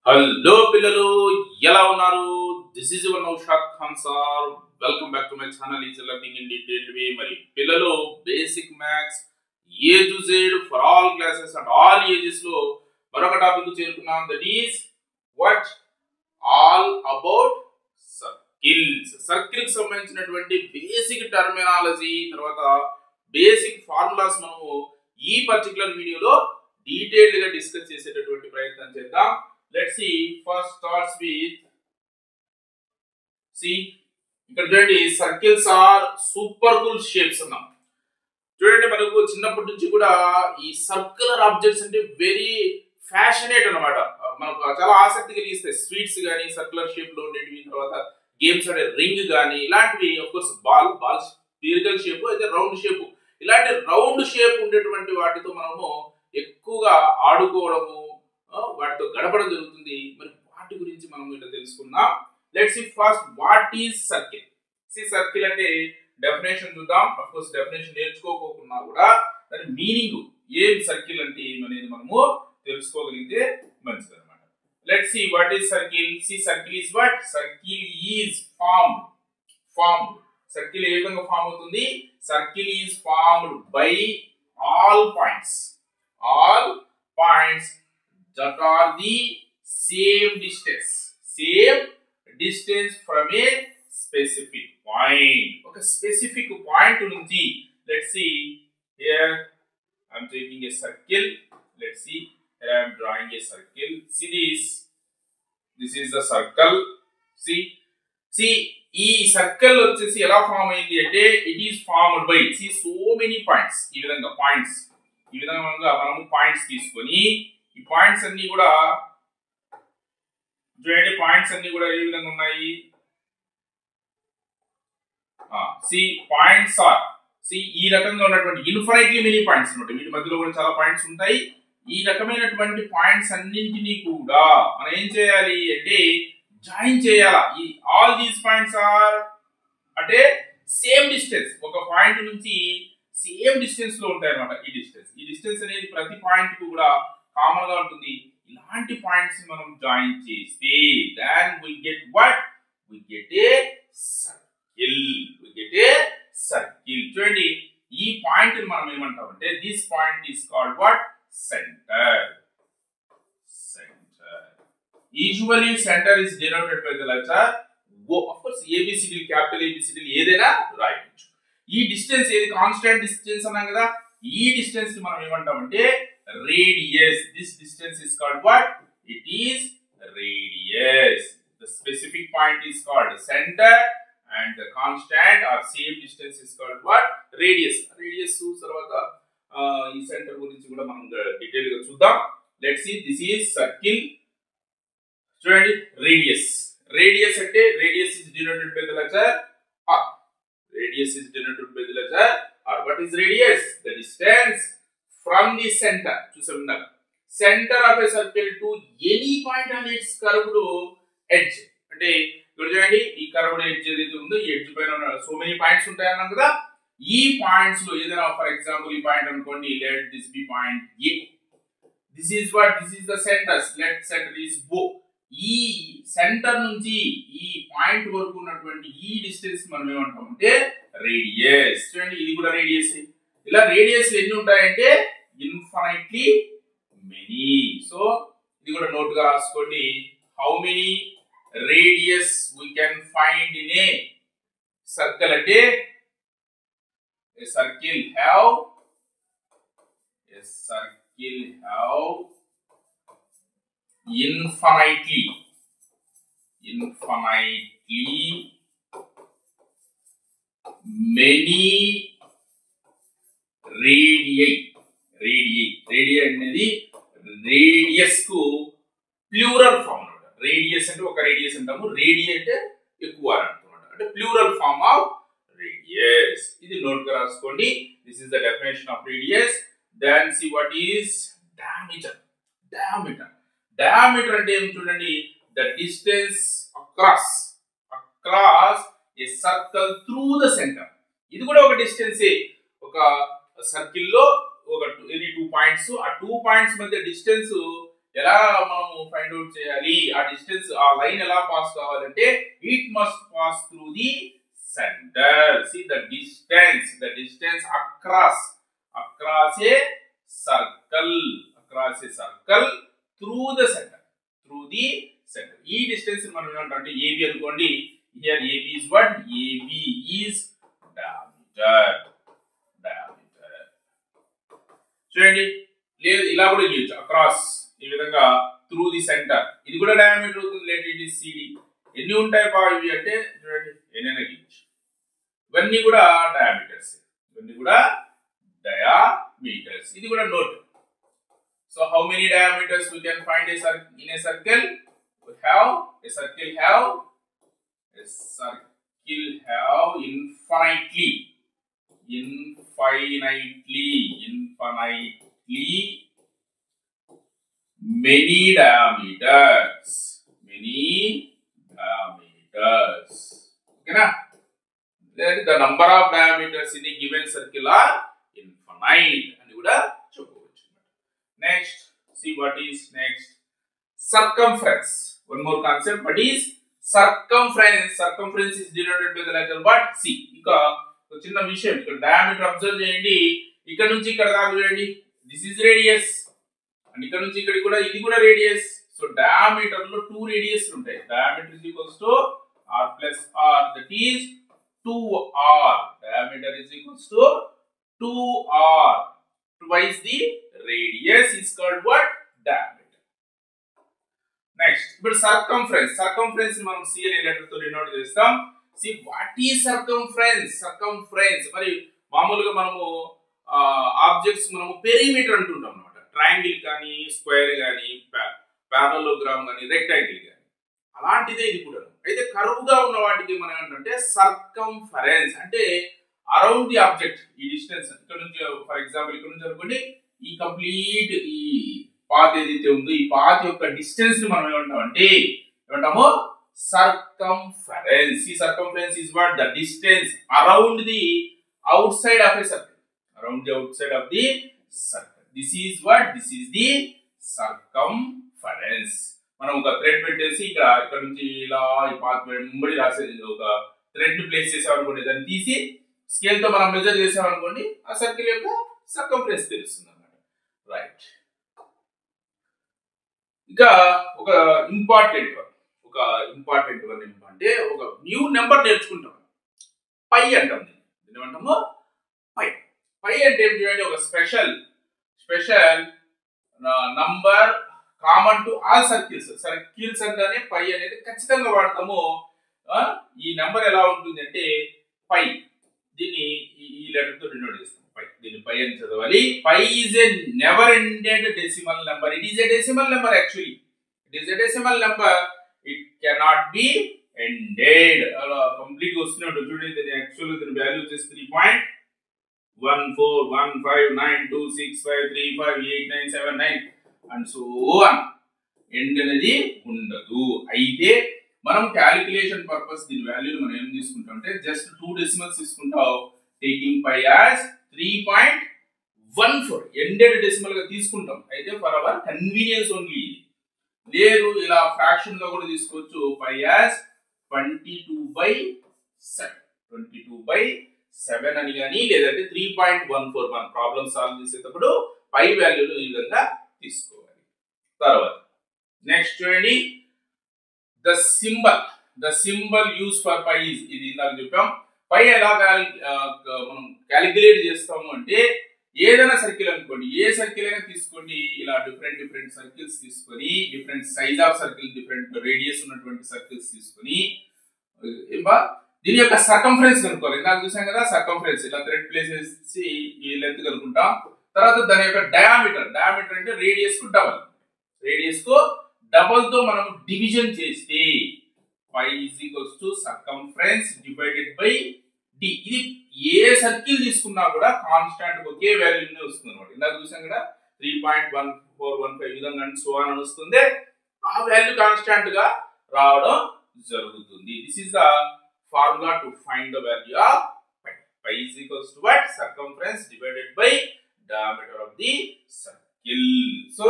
Hello పిల్లలు ఎలా ఉన్నారు? This is your Naushad Khan sir. Welcome back to my channel easy learning in detailed way. మరి పిల్లలు basic maths A to Z for all classes and all ages లో మరొక topic చేరుకున్నాం. That is what all about circles. Circle కి సంబంధించినటువంటి basic terminology తర్వాత basic formulas మనము ఈ పర్టికులర్ వీడియోలో డీటెయిల్డ్ గా డిస్కస్ చేసేటటువంటి ప్రయత్నం చేద్దాం. Let's see. First starts with ఇక్కడ చూడండి, circles are super cool shapes అన్నాం. చూడండి, మనకు చిన్నప్పటి నుంచి కూడా ఈ సర్క్యులర్ ఆబ్జెక్ట్స్ అంటే వెరీ ఫ్యాషనేట్ అన్నమాట. మనకు చాలా ఆసక్తి కలిగిస్తాయి. స్వీట్స్ కానీ సర్క్యులర్ షేప్ లో ఉండేవి, తర్వాత గేమ్స్ అంటే రింగ్ కానీ ఇలాంటివి. Of course ball spherical shape అయితే రౌండ్ షేప్, ఇలాంటి రౌండ్ షేప్ ఉండేటువంటి వాటితో మనము ఎక్కువగా ఆడుకోవడము, వాటితో గడపడం జరుగుతుంది. మరి వాటి గురించి మనం ఇలా తెలుసుకుందాం. Let's see first what is circle. Circle అంటే డెఫినేషన్ చూద్దాం. ఆఫ్ కోర్స్ డెఫినేషన్ నేర్చుకోకుండా కూడా దాని మీనింగ్ ఏం, సర్కిల్ అంటే ఏమనేది మనము తెలుసుకోగలిగితే మంచిది అనమాట. Let's see what is circle. Circle is what? Circle is formed. Circle ఏ విధంగా ఫామ్ అవుతుంది? Circle is formed by all points that are the same distance from a specific point. Okay, specific point nunchi, let's see here I'm taking a circle. Let's see, here I am drawing a circle. See this is the circle. See ఈ circle వచ్చేసి ఎలా form అయింది అంటే it is formed by so many points. ఈ విధంగా మనము points తీసుకొని ఈ పాయింట్స్ అన్ని కూడా చూడండి, పాయింట్స్ అన్ని కూడా ఏ విధంగా ఉన్నాయి? పాయింట్స్ ఆర్ ఈ రకంగా ఉన్నటువంటి ఇన్ఫినిట్లీ మెనీ పాయింట్స్ అన్నమాట. వీటి మధ్యలో కూడా చాలా పాయింట్స్ ఉంటాయి. ఈ రకమైనటువంటి పాయింట్స్ అన్నింటినీ కూడా మనం ఏం చేయాలి అంటే జాయిన్ చేయాలా. ఈ ఆల్ దీస్ పాయింట్స్ ఆర్ అంటే సేమ్ డిస్టెన్స్, ఒక పాయింట్ నుంచి సేమ్ డిస్టెన్స్ లో ఉంటాయి అన్నమాట. ఈ డిస్టెన్స్ అనేది ప్రతి పాయింట్ కు కూడా కామన్ గా ఉంటుంది. ఇలాంటి పాయింట్స్ మనం జాయిన్ చేస్తే then we get what? We get a circle. చూడండి, ఈ పాయింట్ మనం ఏమంటాం అంటే this point is called what? Center. Usually center is denoted by the letter O. Of course ABCD, capital ABCD ఏదైనా రాయొచ్చు. ఈ డిస్టెన్స్ ఏది? కాన్స్టెంట్ డిస్టెన్స్ అన్నాం కదా. ఈ డిస్టెన్స్ ని మనం ఏమంటాం అంటే radius. This distance is called what? It is radius. The specific point is called center and the constant or same distance is called what? Radius. తర్వాత ఈ సెంటర్ గురించి కూడా మనం డీటెయిల్ గా చూద్దాం. Let's see, this is circle. చూడండి, radius అంటే radius is denoted by the letter R. What is radius? The distance from the center. చూసాం, center of a circle to any point on its curved edge. అంటే ఇక్కడ చూడండి, ఈ curved edge ఏదైతే ఉందో ఈ ఎడ్జ్ పైన సో మెనీ పాయింట్స్ ఉంటాయి అన్నాం కదా. ఈ పాయింట్స్ లో ఏదైనా ఫర్ ఎగ్జాంపుల్ ఈ పాయింట్ అనుకోండి, let this be point A. This is the center. Let center is O. ఈ సెంటర్ నుంచి ఈ పాయింట్ వరకు ఉన్నటువంటి ఈ డిస్టెన్స్ మనం ఏమంటాం అంటే రేడియస్. చూడండి, ఇది కూడా రేడియస్. ఇలా రేడియస్ ఎన్ని ఉంటాయంటే ఇన్ఫినిట్లీ మెనీ. సో ఇది కూడా నోట్ గా రాసుకోండి. How many radius we can find in a circle అంటే a circle have infinitely many radii అనేది రేడియస్ కు ప్లూరల్ ఫామ్ అన్నమాట. రేడియస్ అంటే ఒక రేడియస్ అంటాము, రేడియీ అంటే ఎక్కువ అన్నమాట. అంటే ప్లూరల్ ఫామ్ ఆఫ్ రేడియస్. ఇది నోట్ గా రాసుకోండి. This is the definition of radius. Then see what is diameter అంటే ఏం చూడండి, the distance across a circle through the centre. ఇది కూడా ఒక డిస్టెన్సే. ఒక సర్కిల్ లో ఒక 2 పాయింట్స్, ఆ 2 పాయింట్స్ మధ్య డిస్టెన్స్ ఎలా మనము ఫైండ్ అవుట్ చేయాలి? ఆ డిస్టెన్స్, ఆ లైన్ ఎలా పాస్ కావాలంటే it must pass through the centre. See the distance across a circle through the center. ఈ డిస్టెన్స్ మనం ఏమంటామంటే AB అనుకోండి. Here AB is what? AB is diameter. చూడండి, లేదు ఇలా కూడా గీయచ్చు. అక్రాస్ ఈ విధంగా త్రూ ది సెంటర్, ఇది కూడా డయామీటర్ అవుతుంది. Late it is CD. ఎన్ని ఉంటాయి ఇవి అంటే చూడండి, ఎన్నైనా గీయచ్చు. ఇవన్నీ కూడా డయామీటర్స్. ఇది కూడా note. So how many diameters we can find in a circle? We have a circle have infinitely many diameters. Okay na? Then the number of diameters in a given circle are infinite అని కూడా చెప్పవచ్చు. Next, see what is next? Circumference. One more concept. What is circumference? Circumference is denoted by the letter what? C. ఇంకా ఒక చిన్న విషయం, ఇక్కడ diameter observe చేయండి. ఇక్కడ నుంచి ఇక్కడ దాకా చూడండి, దిస్ ఇస్ రేడియస్. అండ్ ఇక్కడ నుంచి ఇక్కడ కూడా ఇది కూడా రేడియస్. సో డయామీటర్ లో 2 రేడియస్ ఉంటాయి. Diameter is equals to r plus r, that is 2r. Diameter is equals to 2r. Twice the radius is called what? Diameter. Next, ఇప్పుడు circumference మనం C అనే లెటర్ తో డినోట్ చేస్తాం. See what is circumference? మరి మామూలుగా మనము objects మనము perimeter అంటుంటాం అన్నమాట. ట్రయాంగిల్ కానీ, స్క్వేర్ కానీ, పారలలోగ్రామ్ కానీ, రెక్టాంగిల్ కానీ, అలాంటిదే ఇది కూడా. అయితే కర్వ్ గా ఉన్న వాటికి మనం ఏంటంటే సర్కంఫరెన్స్ అంటే అరౌండ్ ది ఆబ్జెక్ట్. ఈ డిస్టెన్స్ ఇక్కడ నుంచి, ఫర్ ఎగ్జాంపుల్ ఇక్కడ నుంచి అనుకోండి, ఈ కంప్లీట్ ఈ పాత్ ఏదైతే ఉందో ఈ పాత్ యొక్క డిస్టెన్స్ ని మనం ఏమంటాము circumference. See, circumference is what? The distance around the outside of a circle. This is what? This is the circumference. మనం ఒక థ్రెడ్ పెట్టేసి ఇక్కడ నుంచి ఇలా ఈ పాత్ వెంబడి రాసేది, ఒక థ్రెడ్ ప్లేస్ చేసామనుకోండి, దాన్ని తీసి స్కేల్ తో మనం మెజర్ చేసామనుకోండి, ఆ సర్కిల్ యొక్క సర్కంఫరెన్స్ తెలుస్తుంది అన్నమాట. రైట్. ఇంకా ఒక ఇంపార్టెంట్ వన్ ఏంటంటే ఒక న్యూ నెంబర్ నేర్చుకుంటాం. పై అంటాం దీన్ని. ఏమంటాము? పై అంటే ఏం చేయండి, ఒక special number common to all circles అంటేనే పై అనేది ఖచ్చితంగా వాడతాము. ఈ నెంబర్ ఎలా ఉంటుంది అంటే పై, దీన్ని ఈ లెటర్ తో డినోట్ చేస్తాం. దీన్ని పై అని చదవాలి. Pi is a never ended decimal number. It is a decimal number. Actually it is a decimal number. It cannot be ended. Complete వస్తూనే ఉంటుంది. చూడండి, దీని యాక్చువల్ దీని వాల్యూ వచ్చేసి 3.14159265353897 అండ్ సో ఆన్. ఎండ్ అనేది ఉండదు. అయితే మనం క్యాలిక్యులేషన్ పర్పస్ దీని వాల్యూని మనం ఏం తీసుకుంటాం అంటే జస్ట్ 2 డెసిమల్స్ తీసుకుంటాం. Taking pi as 3.14 ended decimal గా తీసుకుంటాం. అయితే ఫర్ అవర్ కన్వీనియన్స్ ఓన్లీ. లేదు ఇలా ఫ్రాక్షన్ గా కూడా తీసుకోవచ్చు. పై యాజ్ 22/7 అని కానీ, లేదంటే 3.14 మన ప్రాబ్లమ్ సాల్వ్ చేసేటప్పుడు పై వాల్యూలు ఈ విధంగా తీసుకోవాలి. తర్వాత నెక్స్ట్ చూడండి, the symbol use for pi is, ఇది ఇందాక చెప్పాం. పై ఎలా మనం క్యాలిక్యులేట్ చేస్తాము అంటే ఏదైనా సర్కిల్ అనుకోండి, ఏ సర్కిల్ అయినా తీసుకోండి, ఇలా డిఫరెంట్ సర్కిల్స్ తీసుకొని, different size of circle, different radius ఉన్నటువంటి సర్కిల్స్ తీసుకొని దీని యొక్క సర్కంఫరెన్స్ కనుక్కోవాలి. ఇందాక చూసాం కదా, సర్కంఫరెన్స్ ఇలా థ్రెడ్ ప్లేస్ చేసి ఈ లెంత్ కనుక్కుంటాం. తర్వాత దాని యొక్క డయామీటర్ అంటే రేడియస్ కు డబల్ తో మనం డివిజన్ చేస్తే pi is equals to circumference divided by d. ఇది ఏ సర్కిల్ తీసుకున్నా కూడా కాన్స్టాంట్ ఒకే వాల్యూనే వస్తుంది అన్నమాట. ఇందాక చూసాం కదా 3.1415 విధంగా సో అని వస్తుంది. ఆ వాల్యూ కాన్స్టాంట్ గా రావడం జరుగుతుంది. This is the formula to find the value of pi. Pi is equals to what? Circumference divided by diameter of the circle. So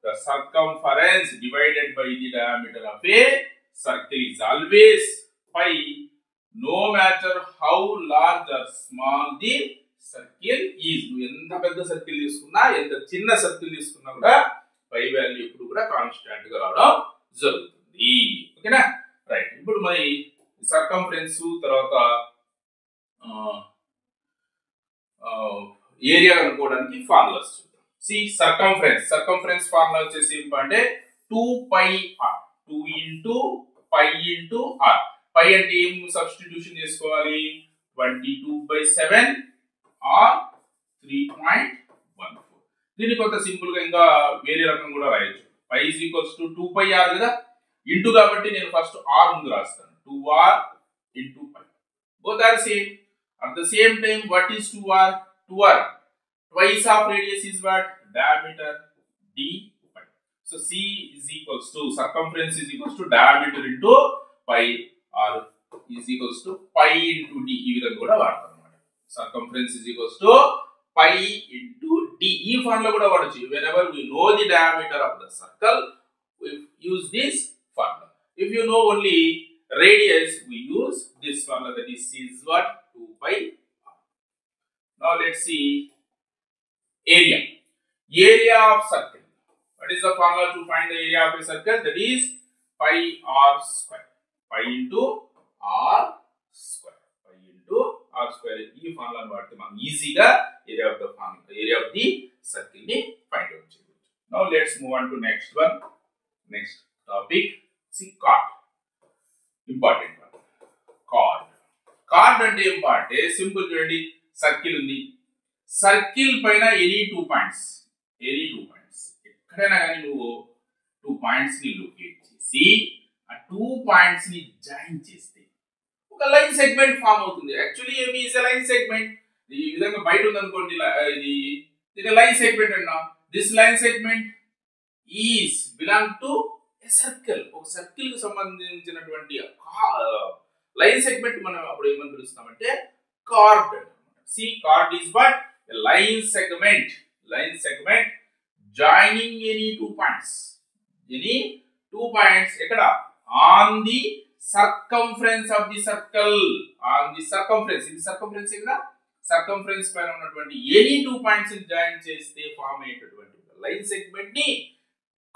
the circumference divided by the diameter of a circle is always pi, no matter how large or small the circle is. ఎంత పెద్ద circle తీసుకున్నా ఎంత చిన్న circle తీసుకున్నా కూడా పై value ఇప్పుడు కూడా constant గా రావడం జరుగుతుంది. ఓకేనా రైట్. ఇప్పుడు మరి సర్కంఫరెన్స్ తర్వాత ఏరియా కనుక్కోవడానికి ఫార్ములాస్ చూద్దాం. సి సర్కంఫరెన్స్ ఫార్ములా వచ్చేసి ఏంటంటే 2πr 2 into π into r. పై అంటే ఏం సబ్స్టిట్యూషన్ చేసుకోవాలి? 22/7 or 3.14. దీన్ని కొంత సింపుల్ గా ఇంకా వేరే రకం కూడా రాయొచ్చు. π = 2πr కదా, ఇంటూ కాబట్టి నేను ఫస్ట్ r ముందు రాస్తాను. 2r into π. Both are same. At the same time, what is 2r? 2r. Twice of radius is what? Diameter d pi. So C is equals to circumference is equals to diameter into pi, or is equals to pi into d. ఈ విధంగా కూడా వాడతాం అన్నమాట. Circumference is equals to pi into d. ఈ formula కూడా వాడొచ్చు. Whenever we know the diameter of the circle, we use this formula. If you know only radius, we use this formula, that is C is what? 2pi. Now let's see area. Area of circle. What is the formula to find the area of a circle? That is pi r square. Pi into r square. Pi into r square. ఈ ఫార్ములాను వాడితే మనం ఈజీగా area of the circle ని find out చేయవచ్చు. Now let's move on to next one. Next topic. See chord. Important one. Chord అంటే ఏంటంటే simple చూడండి, సర్కిల్ ఉంది, సర్కిల్ పైన ఎనీ టూ పాయింట్స్ ఎక్కడైనా కానీ నువ్వు 2 పాయింట్స్ ని లొకేట్ చేసి ఆ 2 పాయింట్స్ ని జాయిన్ చేస్తే ఒక లైన్ సెగ్మెంట్ ఫామ్ అవుతుంది. యాక్చువల్లీ ఏమి ఇస్ లైన్ సెగ్మెంట్. ఈ విధంగా బయట ఉంది అనుకోండి, ఇది లైన్ సెగ్మెంట్ అన్నా. This line segment is belong to a circle. ఒక సర్కిల్ కి సంబంధించినటువంటి లైన్ సెగ్మెంట్ మనం అప్పుడు ఏమని పిలుస్తామంటే కార్డ్. సి chord is what? A line segment joining any 2 points. ఎక్కడ? On the circumference of the circle. On the circumference. ఇది circumference కదా, circumference పైన ఉన్నటువంటి any 2 points ని జాయిన్ చేస్తే ఫామ్ అయ్యేటటువంటి లైన్ సెగ్మెంట్ ని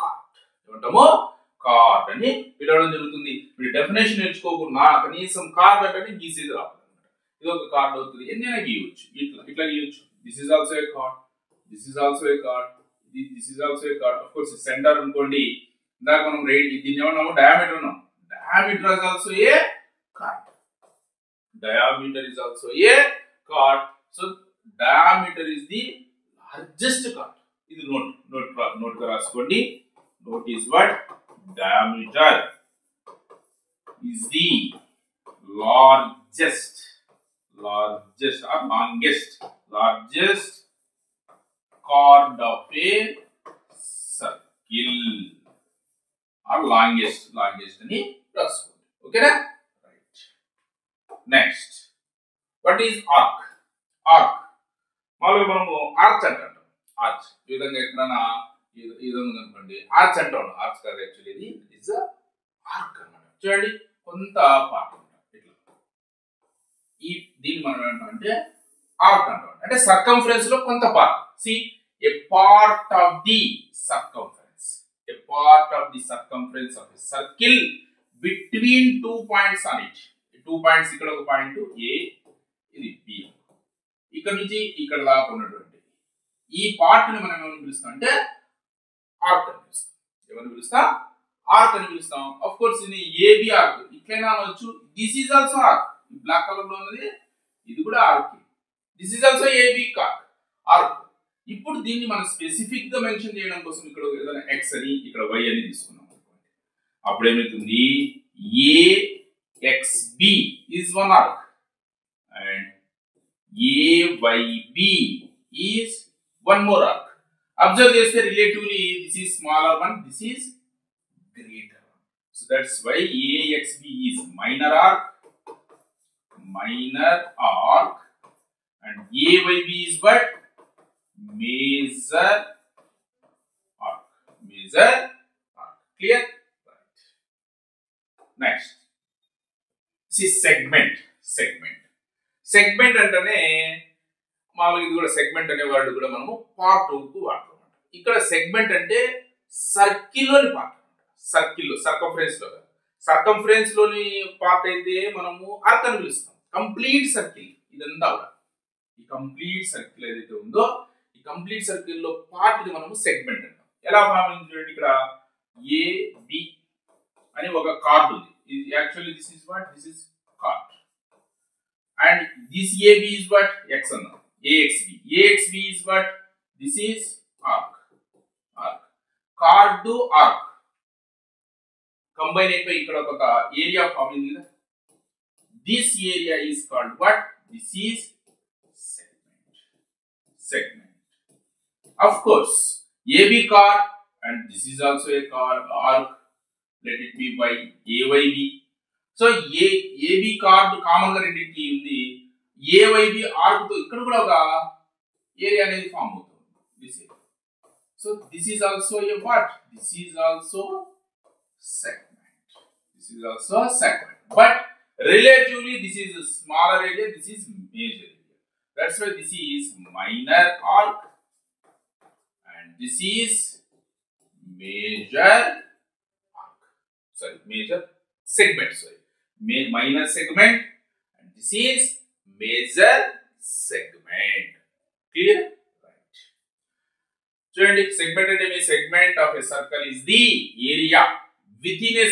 కార్డ్ ఏమంటాము? కార్డ్ అని పిలవడం జరుగుతుంది. మీరు డెఫినేషన్ నేర్చుకోకుండా కనీసం కార్డ్ అంటే గీసేది రాదు. ఇది ఒక కార్డ్ అవుతుంది. ఎన్నైనా గీయవచ్చు, ఇట్లా గీయవచ్చు. This is also a chord. This is also a chord. This is also a chord. Of course, center అనుకోండి. ఇందాక మనం దీన్ని ఏమన్నాము? డయామీటర్ అన్నాం. Diameter is also a chord. Diameter is also a chord. So diameter is the largest chord. ఇది note గా రాసుకోండి. Note is what? Diameter is the largest or largest chord of a circle, or longest అని రాసుకోండి. ఓకేనా right. Next what is arc? మామూలుగా మనము arch అంటాం. Arch ఈ విధంగా ఎక్కడైనా ఈ విధంగా అనుకోండి, ఆర్చ్ అంటాం. ఆర్చ్ కాదు, యాక్చువల్లీ ఇది ఇస్ ఆర్క్ అన్నమాట. చూడండి, కొంత పార్ట్ దీన్ని మనం ఏంటంటే ఆర్క్ అంటాం. అంటే సర్కంఫరెన్స్ లో కొంత part. See a part of the circumference of a circle between 2 points on it. 2 points, ఇక్కడ ఒక పాయింట్ ఏ, ఇది బి. ఇక్కడ నుంచి ఇక్కడ దాకా ఉన్నటువంటి ఈ పార్ట్ ని మనం ఏమని పిలుస్తాం అంటే ఆర్క్ అని పిలుస్తాం. ఏమని పిలుస్తాం? ఆర్క్ అని పిలుస్తాం. ఆఫ్ కోర్స్ ఇది ఏబి ఆర్క్ ఇట్లైనా అనవచ్చు. This is also arc. Black colour లో ఉన్నది ఇది కూడా arc. This is also AB arc. ఇప్పుడు దీన్ని మనం స్పెసిఫిక్ గా మెన్షన్ చేయడం కోసం ఇక్కడ ఏదైనా ఎక్స్ అని ఇక్కడ వై అని తీసుకున్నాం అనుకోండి. అప్పుడు ఏమవుతుంది? AXB is one arc and AYB is one more arc. Observe చేస్తే relatively this is smaller one, this is greater one. So that's why AXB is minor arc and AYB is what? Major arc. major arc. Clear? Right. Next, this is segment. Segment అంటేనే మామూలుగా ఇది కూడా segment అనే word కూడా మనము part 2 కు వాడతాం. ఇక్కడ సెగ్మెంట్ అంటే సర్కిల్ లోని పార్ట్, సర్కంఫరెన్స్ లోని పార్ట్ అయితే మనము ఆర్క్ అని పిలుస్తాం. కంప్లీట్ సర్కిల్ ఇదంతా కూడా ఈ కంప్లీట్ సర్కిల్ ఏదైతే ఉందో ఈ కంప్లీట్ సర్కిల్ లో పార్ట్ ని మనము సెగ్మెంట్ అంటాం. ఎలా భావించండి, చూడండి ఇక్కడ ఏ బి అని ఒక కార్డ్ ఉంది. Actually this is card and this AB is what? X అన్నాం. AXB is what? This is arc. Chord to arc combine అయిపోయి ఇక్కడ ఒక ఏరియా ఫామ్ అయింది కదా. This area is called what? This is segment. Of course, AB chord and this is also a chord arc. Let it be by AYB. So AB chord common గా రెండింటికి ఉంది. ఏవైబి arc తో ఇక్కడ కూడా ఒక area అనేది ఫామ్ అవుతుంది. So this is also a what? This is also segment. But relatively this is a smaller area, this is major area. That's why this is minor arc and this is major segment. Minor segment and this is major segment. Clear? Right. చూడండి, segment అంటే segment of a circle is the area within a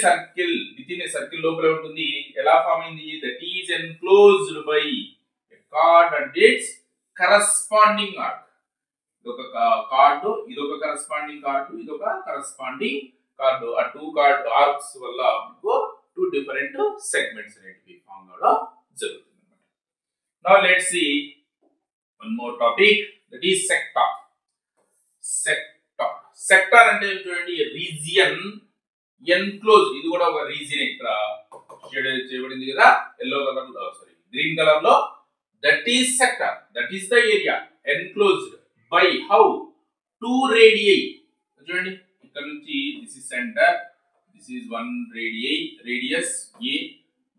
circle లోపల ఉంటుంది. ఎలా form అయింది? That is enclosed by a chord and its corresponding arc. ఇదొక card, ఇదొక corresponding card, ఇదొక corresponding card. ఆ టూ కార్డ్ ఆర్క్స్ వల్ల మనకు two different segments అనేటివి ఫామ్ అవడం జరుగుతుంది అన్నమాట. Now let's see one more topic, that is sector. Sector అంటే చూడండి, రీజియన్ ఎన్క్లోజ్. ఇది కూడా ఒక రీజియన్ ఇక్కడ షేడ్ చేయబడింది కదా yellow కలర్ లో, గ్రీన్ కలర్ లో. That is sector, that is the area enclosed by how? Two radii. చూడండి ఇక్కడ నుంచి this is center, this is one radius A,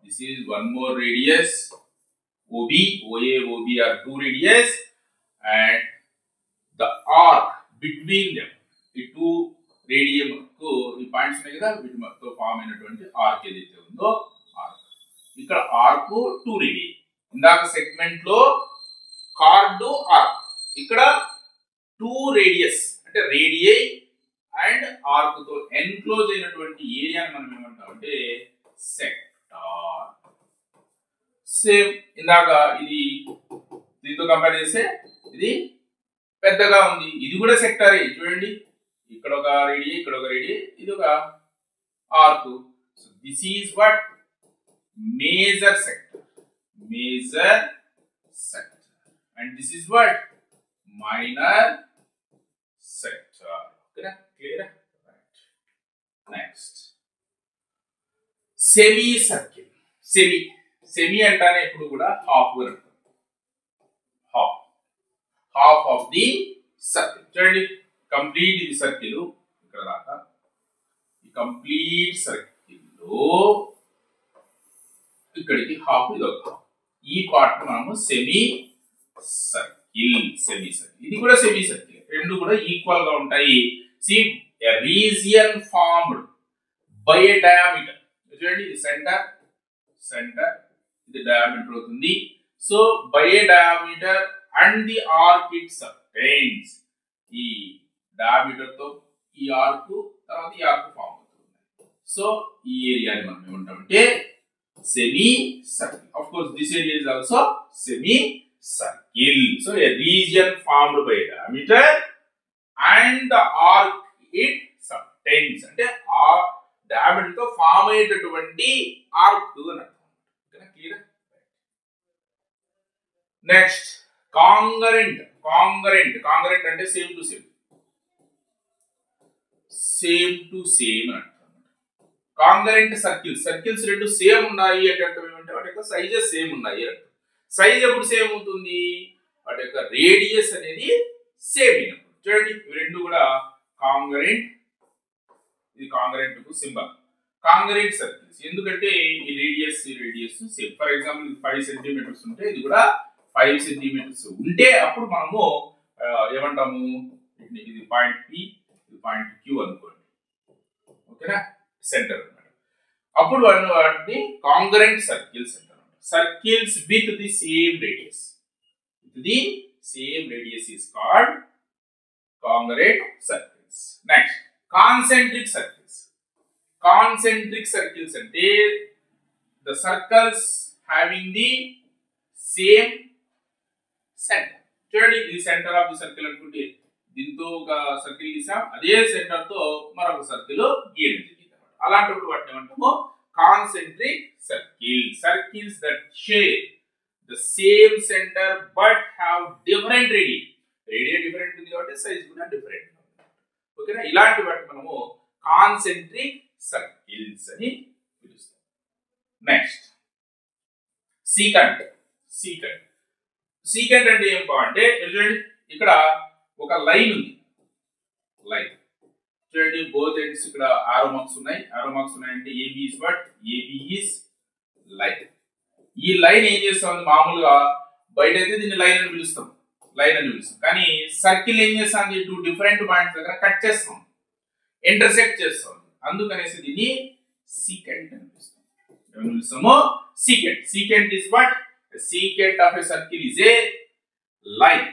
this is one more radius OB, OA, OB are two radius and the arc between them, ఈ two radium కు ఈ points ఉన్నాయి కదా, వీటితో form అయినటువంటి ఆర్క్ ఏదైతే ఉందో ఆర్క్. ఇక్కడ ఆర్క్ టూ రేడియై. ఇందాక సెగ్మెంట్ లో కార్డ్ ఆర్క్, ఇక్కడ టూ రేడియస్ అంటే రేడియై అండ్ ఆర్క్ తో ఎన్క్లోజ్ అయినటువంటి ఏరియాని మనం ఏమంటామంటే సెక్టార్. సేమ్ ఇందాక ఇది దీంతో కంపేర్ చేస్తే ఇది పెద్దగా ఉంది, ఇది కూడా సెక్టారే. చూడండి, ఇక్కడ ఒక రేడియై, ఇక్కడ ఒక రేడియై, ఇది ఒక arc. So this is what? Major sector. And this is what? Minor sector. ఓకేనా? Clear? Right. Next, semi circle. Semi అంటానే ఎప్పుడు కూడా హాఫ్ గా ఉంటుంది. Half of the circle. చూడండి, కంప్లీట్ ఇది సర్కిల్ ఇక్కడ దాకా. ఈ కంప్లీట్ సర్కిల్ లో ఇక్కడికి హాఫ్, ఇది ఒక హాఫ్. ఈ పార్ట్ మనము సెమీ సర్కిల్. ఇది కూడా సెమీ సర్కిల్, రెండు కూడా ఈక్వల్ గా ఉంటాయి. See, a region formed by a diameter. చూడండి, ఇది సెంటర్, ఇది డయామీటర్ అవుతుంది. So by a diameter and the arc it subtends. ఈ డయామీటర్ తో ఈ ఆర్క్, తర్వాత ఈ ఆర్క్ ఫామ్ అవుతుంది. సో ఈ ఏరియాని మనం ఏమంటామంటే semi circle. Of course, this area is also semi circle. So a region formed by a diameter and the arc it subtends. అంటే ఆ డయామీటర్ తో ఫామ్ అయ్యేటటువంటి ఆర్క్ అని అర్థం. ఓకేనా? క్లియర్? నెక్స్ట్, కాంగరెంట్ అంటే సేమ్ టు సేమ్ అని అర్థం. కాంగరెంట్ సర్కిల్స్ రెండు సేమ్ ఉన్నాయి అంటే అర్థం ఏమంటే వాటి యొక్క సైజెస్ సేమ్ ఉన్నాయి అంటే. సైజ్ ఎప్పుడు సేమ్ అవుతుంది? వాటి యొక్క రేడియస్ అనేది సేమ్ అయినప్పుడు. చూడండి, ఇవి రెండు కూడా కాంగరెంట్ ఇది కాంగ్రెంట్ కు సింబల్. కాంగ్రెంట్ సర్కిల్స్ ఎందుకంటే ఈ radius same. For example 5 centimetres ఉంటే ఇది కూడా 5 సెంటీమీటర్స్ ఉంటే అప్పుడు మనము ఏమంటాము, ఇది పాయింట్ పి, ఇది పాయింట్ క్యూ అనుకోండి, ఓకేనా, సెంటర్ అన్నమాట. అప్పుడు వాటిని కాంగ్రెంట్ సర్కిల్స్ అంటారు. Circles with the same radius, is called congruent circles. Next, concentric circles. Concentric circles అంటే the circles having the same center. చూడండి, ఇది సెంటర్ ఆఫ్ ది సర్కిల్ అనుకుంటే దీంతో ఒక సర్కిల్ గీసాం, అదే సెంటర్ తో మరొక సర్కిల్ గీయడం జరిగింది అన్నమాట. అలాంటప్పుడు వాటిని ఏమంటాము concentric circle. Circles that share the same center but have different radius. Radius different ఉంది కాబట్టి సైజ్ కూడా డిఫరెంట్. ఓకేనా, ఇలాంటి వాటిని మనము కాన్సెంట్రిక్ సర్కిల్స్ అని పిలుస్తాం. Next, secant. సీకంట్ అంటే ఏం అంటే చూడండి, ఇక్కడ ఒక లైన్ ఉంది. లైన్ చూడండి, బోత్ ఎండ్స్ ఇక్కడ ఆరో మార్క్స్ ఉన్నాయి. అంటే AB is what? AB is line. ఈ లైన్ ఏం చేస్తాం, మామూలుగా బయట అయితే దీన్ని లైన్ అని పిలుస్తాం, కానీ సర్కిల్ ఏం చేస్తాం, 2 డిఫరెంట్ పాయింట్స్ దగ్గర కట్ చేస్తాం, ఇంటర్సెక్ట్ చేస్తాం. అందుకనేసి దీన్ని సీకెంట్ అని పిలుస్తాము. Secant is what? Secant of a circle is a line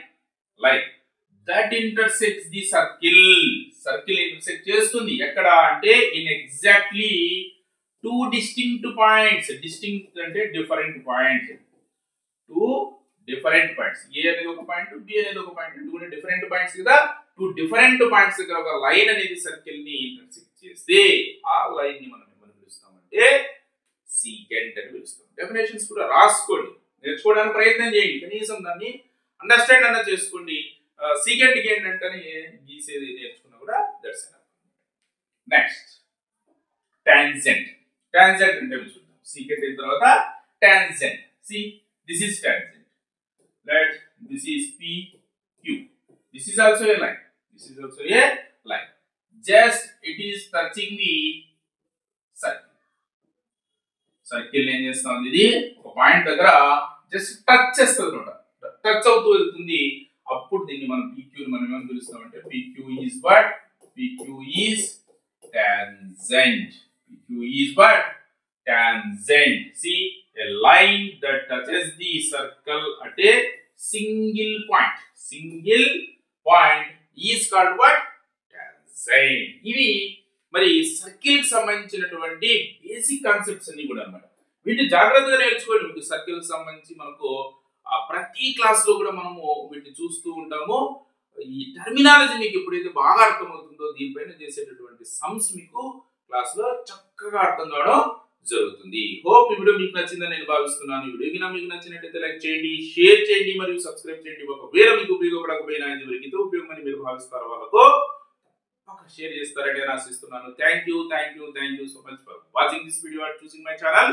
that intersects the circle intersect చేస్తుంది ఎక్కడ అంటే in exactly 2 distinct points. Distinct అంటే different points. 2 different points, A అనేది ఒక పాయింట్, B అనేది ఒక పాయింట్, 2 డిఫరెంట్ పాయింట్స్ కదా. 2 డిఫరెంట్ పాయింట్స్ దగ్గర ఒక లైన్ అనేది సర్కిల్ ని ఇంటర్సెక్ట్ చేస్తే ఆ లైన్ ని మనం ఏమని పిలుస్తామంటే సీకెంట్ అని పిలుస్తాం. డెఫినేషన్స్ కూడా రాసుకోండి, నేర్చుకోవడానికి ప్రయత్నం చేయండి, కనీసం దాన్ని అండర్స్టాండ్ అన్న చేసుకోండి. సీకెంట్ కి ఏంటంటే గీసేది నేర్చుకున్నా కూడా that's enough. Next, tangent. Tangent అంటే చూద్దాం. సీకెంట్ అయిన తర్వాత tangent. See, this is tangent. Right? This is PQ. This is also a line. Just it is touching the circle. Circle ఏం చేస్తుంది, ఇది ఒక పాయింట్ దగ్గర జస్ట్ టచ్ చేస్తుంది అన్నమాట. టచ్ అవుతూ వెళ్తుంది. అప్పుడు దీన్ని మనం PQ ని మనం ఏమని పిలుస్తామంటే PQ is what? PQ is tangent. PQ is what? Tangent. See, a line that touches the circle at a single point is called what? Tangent. ఇవి మరి సర్కిల్ కి సంబంధించినటువంటి బేసిక్ కాన్సెప్ట్స్ అన్ని కూడా అన్నమాట. వీటిని జాగ్రత్తగా నేర్చుకోండి. మీకు సర్కిల్ కి సంబంధించి మనకు ప్రతి క్లాస్ లో కూడా మనము వీటిని చూస్తూ ఉంటాము. ఈ టర్మినాలజీ మీకు ఎప్పుడైతే బాగా అర్థమవుతుందో దీనిపైన చేసేటటువంటి సమ్స్ మీకు క్లాస్ లో చక్కగా అర్థం కావడం జరుగుతుంది. హోప్ ఈ వీడియో మీకు నచ్చిందని నేను భావిస్తున్నాను. ఈ వీడియో మీకు నచ్చినట్లయితే లైక్ చేయండి, షేర్ చేయండి మరియు సబ్స్క్రైబ్ చేయండి. ఒకవేళ మీకు ఉపయోగపడకపోయినా ఇంతవరకు ఉపయోగమని మీరు భావిస్తారో వాళ్ళకు షేర్ చేస్తారని నేను ఆశిస్తున్నాను. Thank you so much for watching this video and choosing my channel.